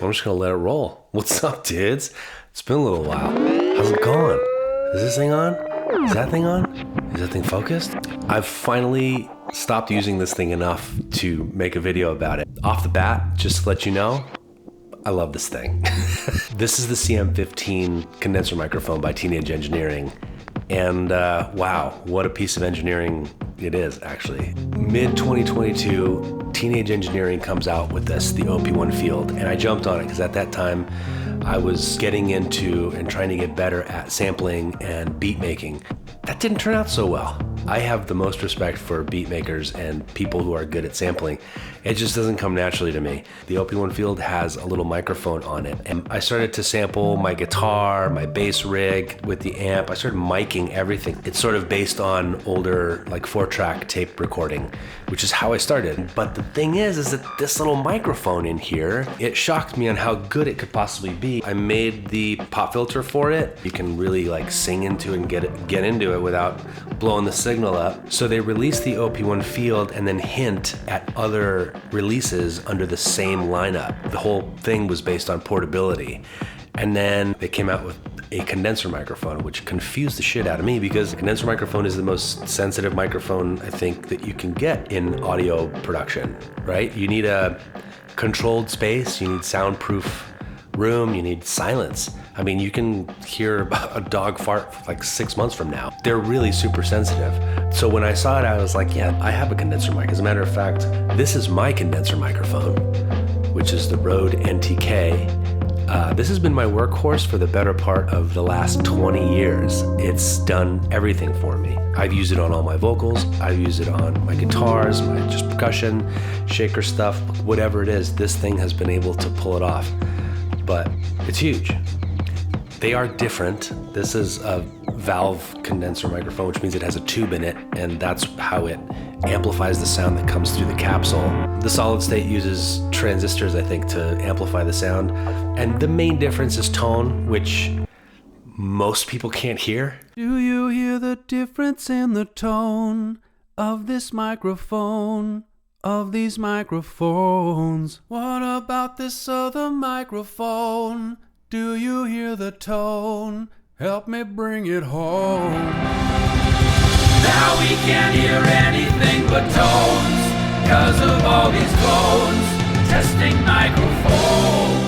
I'm just gonna let it roll. What's up, dudes? It's been a little while. How's it going? Is this thing on? Is that thing on? Is that thing focused? I've finally stopped using this thing enough to make a video about it. Off the bat, just to let you know, I love this thing. This is the CM-15 condenser microphone by Teenage Engineering. And wow, what a piece of engineering it is, actually. Mid-2022, Teenage Engineering comes out with this, the OP1 Field, and I jumped on it because at that time I was getting into and trying to get better at sampling and beat making. That didn't turn out so well. I have the most respect for beat makers and people who are good at sampling. It just doesn't come naturally to me. The OP1 Field has a little microphone on it, and I started to sample my guitar, my bass rig with the amp. I started miking everything. It's sort of based on older, like 4-track tape recording, which is how I started. But the thing is that this little microphone in here, it shocked me on how good it could possibly be. I made the pop filter for it. You can really like sing into it and get into it without blowing the signal up. So they released the OP1 Field and then hint at other releases under the same lineup. The whole thing was based on portability. And then they came out with a condenser microphone, which confused the shit out of me because a condenser microphone is the most sensitive microphone I think that you can get in audio production, right? You need a controlled space, you need soundproof room, you need silence. I mean, you can hear a dog fart for like 6 months from now. They're really super sensitive. So when I saw it, I was like, yeah, I have a condenser mic. As a matter of fact, this is my condenser microphone, which is the Rode NTK. This has been my workhorse for the better part of the last 20 years. It's done everything for me. I've used it on all my vocals. I've used it on my guitars, my just percussion, shaker stuff, whatever it is, this thing has been able to pull it off. But it's huge. They are different. This is a valve condenser microphone, which means it has a tube in it, and that's how it amplifies the sound that comes through the capsule. The solid state uses transistors, I think, to amplify the sound. And the main difference is tone, which most people can't hear. Do you hear the difference in the tone of this microphone? Of these microphones? What about this other microphone? Do you hear the tone? Help me bring it home. Now we can't hear anything but tones, 'cause of all these clones testing microphones.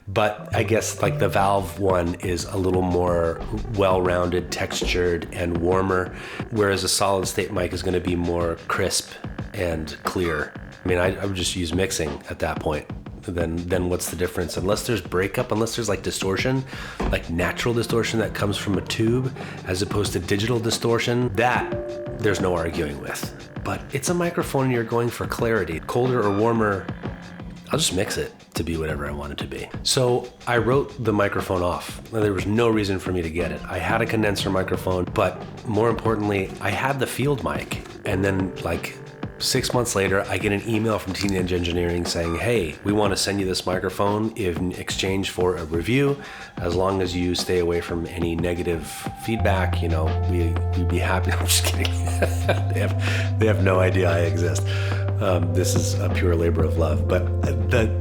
But I guess like the valve one is a little more well-rounded, textured, and warmer, whereas a solid state mic is going to be more crisp and clear. I mean, I would just use mixing at that point. Then what's the difference? Unless there's breakup, unless there's like distortion, like natural distortion that comes from a tube as opposed to digital distortion, that there's no arguing with. But it's a microphone and you're going for clarity. Colder or warmer, I'll just mix it to be whatever I want it to be. So I wrote the microphone off. There was no reason for me to get it. I had a condenser microphone, but more importantly, I had the field mic. And then like 6 months later, I get an email from Teenage Engineering saying, hey, we want to send you this microphone in exchange for a review. As long as you stay away from any negative feedback, you know, we'd be happy. I'm just kidding. They have no idea I exist. This is a pure labor of love. But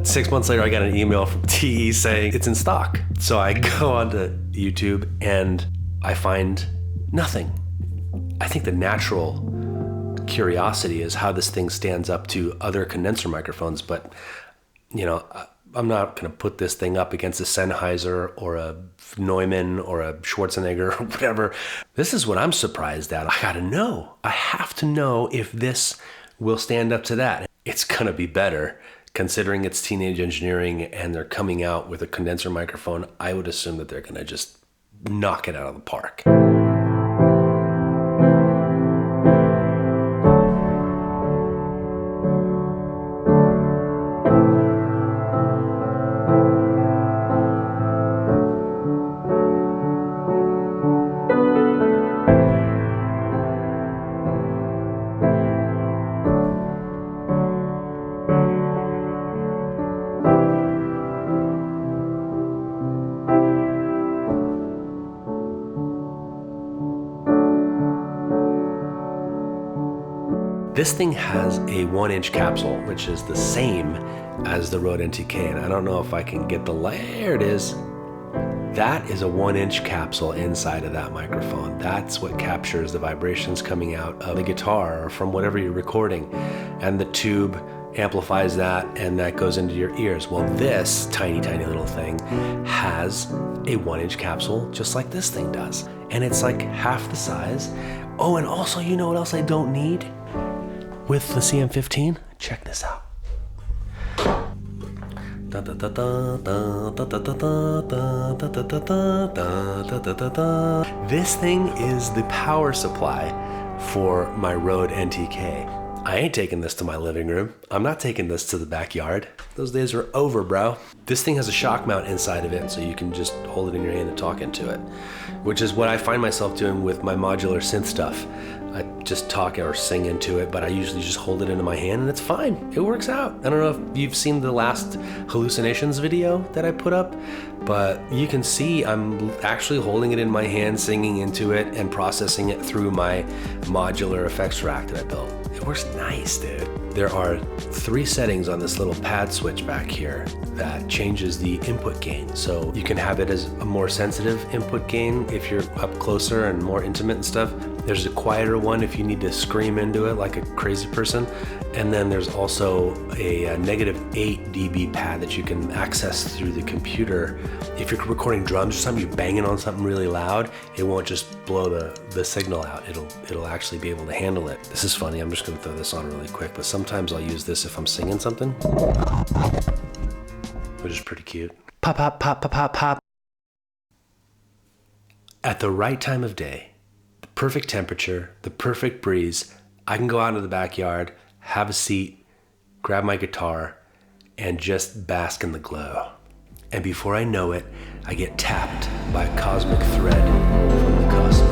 6 months later, I got an email from TE saying it's in stock. So I go onto YouTube and I find nothing. I think the natural curiosity is how this thing stands up to other condenser microphones, but you know, I'm not going to put this thing up against a Sennheiser or a Neumann or a Schwarzenegger or whatever. This is what I'm surprised at. I gotta know. I have to know if this will stand up to that. It's gonna be better considering it's Teenage Engineering and they're coming out with a condenser microphone. I would assume that they're gonna just knock it out of the park. This thing has a 1-inch capsule, which is the same as the Rode NTK. And I don't know if I can get the light. There it is. That is a 1-inch capsule inside of that microphone. That's what captures the vibrations coming out of the guitar or from whatever you're recording. And the tube amplifies that, and that goes into your ears. Well, this tiny, tiny little thing has a 1-inch capsule just like this thing does. And it's like half the size. Oh, and also, you know what else I don't need with the CM-15? Check this out. This thing is the power supply for my Rode NTK. I ain't taking this to my living room. I'm not taking this to the backyard. Those days are over, bro. This thing has a shock mount inside of it, so you can just hold it in your hand and talk into it, which is what I find myself doing with my modular synth stuff. I just talk or sing into it, but I usually just hold it into my hand and it's fine. It works out. I don't know if you've seen the last hallucinations video that I put up, but you can see I'm actually holding it in my hand, singing into it, and processing it through my modular effects rack that I built. It works nice, dude. There are 3 settings on this little pad switch back here that changes the input gain. So you can have it as a more sensitive input gain if you're up closer and more intimate and stuff. There's a quieter one if you need to scream into it like a crazy person. And then there's also a -8 dB pad that you can access through the computer. If you're recording drums or something, you're banging on something really loud, it won't just blow the signal out. It'll actually be able to handle it. This is funny, I'm just gonna throw this on really quick, but sometimes I'll use this if I'm singing something, which is pretty cute. Pop, pop, pop, pop, pop, pop. At the right time of day, the perfect temperature, the perfect breeze, I can go out into the backyard, have a seat, grab my guitar, and just bask in the glow. And before I know it, I get tapped by a cosmic thread from the cosmos.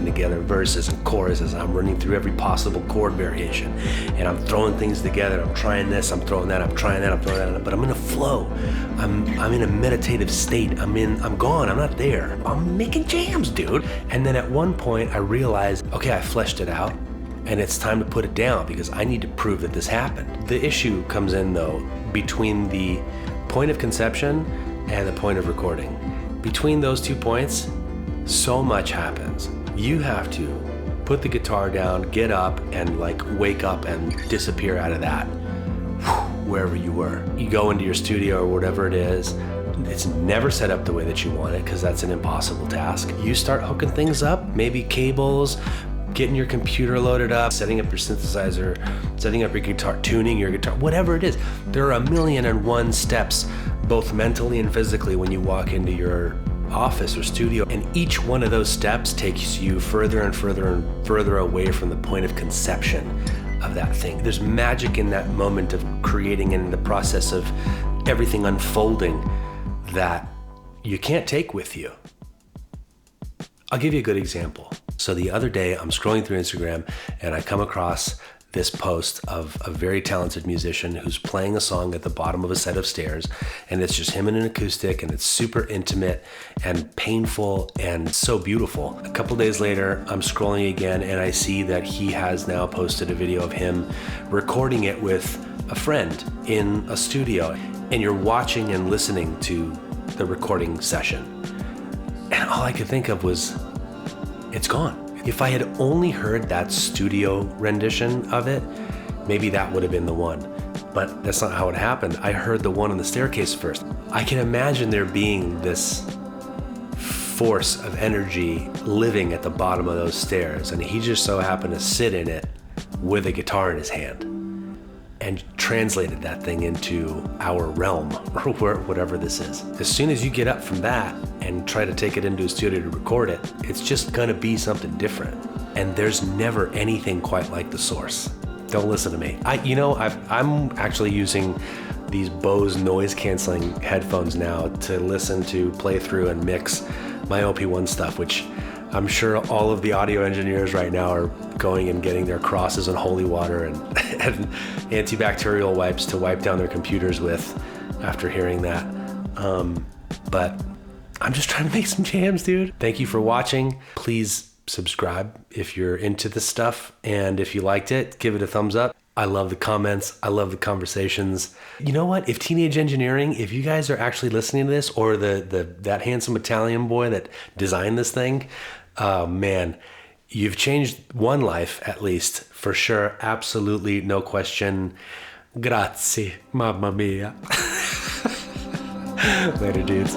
Together verses and choruses. I'm running through every possible chord variation, and I'm throwing things together. I'm trying this, I'm throwing that, I'm trying that, I'm throwing that, but I'm in a flow. I'm in a meditative state. I'm gone. I'm not there. I'm making jams, dude. And then at one point I realized, okay, I fleshed it out, and it's time to put it down because I need to prove that this happened. The issue comes in though between the point of conception and the point of recording. Between those 2 points, so much happens. You have to put the guitar down, get up, and like wake up and disappear out of that, wherever you were. You go into your studio or whatever it is. It's never set up the way that you want it because that's an impossible task. You start hooking things up, maybe cables, getting your computer loaded up, setting up your synthesizer, setting up your guitar, tuning your guitar, whatever it is. There are 1,000,001 steps, both mentally and physically, when you walk into your office or studio, and each one of those steps takes you further and further and further away from the point of conception of that thing. There's magic in that moment of creating and the process of everything unfolding that you can't take with you. I'll give you a good example. So the other day I'm scrolling through Instagram and I come across this post of a very talented musician who's playing a song at the bottom of a set of stairs, and it's just him and an acoustic, and it's super intimate and painful and so beautiful. A couple days later, I'm scrolling again and I see that he has now posted a video of him recording it with a friend in a studio, and you're watching and listening to the recording session. And all I could think of was, it's gone. If I had only heard that studio rendition of it, maybe that would have been the one. But that's not how it happened. I heard the one on the staircase first. I can imagine there being this force of energy living at the bottom of those stairs, and he just so happened to sit in it with a guitar in his hand and translated that thing into our realm, or whatever this is. As soon as you get up from that and try to take it into a studio to record it, it's just gonna be something different. And there's never anything quite like the source. Don't listen to me. I'm actually using these Bose noise canceling headphones now to listen to, play through, and mix my OP1 stuff, which I'm sure all of the audio engineers right now are going and getting their crosses in holy water and antibacterial wipes to wipe down their computers with after hearing that. But I'm just trying to make some jams, dude. Thank you for watching. Please subscribe if you're into this stuff. And if you liked it, give it a thumbs up. I love the comments. I love the conversations. You know what? If Teenage Engineering, if you guys are actually listening to this, or that handsome Italian boy that designed this thing, man, you've changed one life at least, for sure. Absolutely, no question. Grazie, mamma mia. Later, dudes.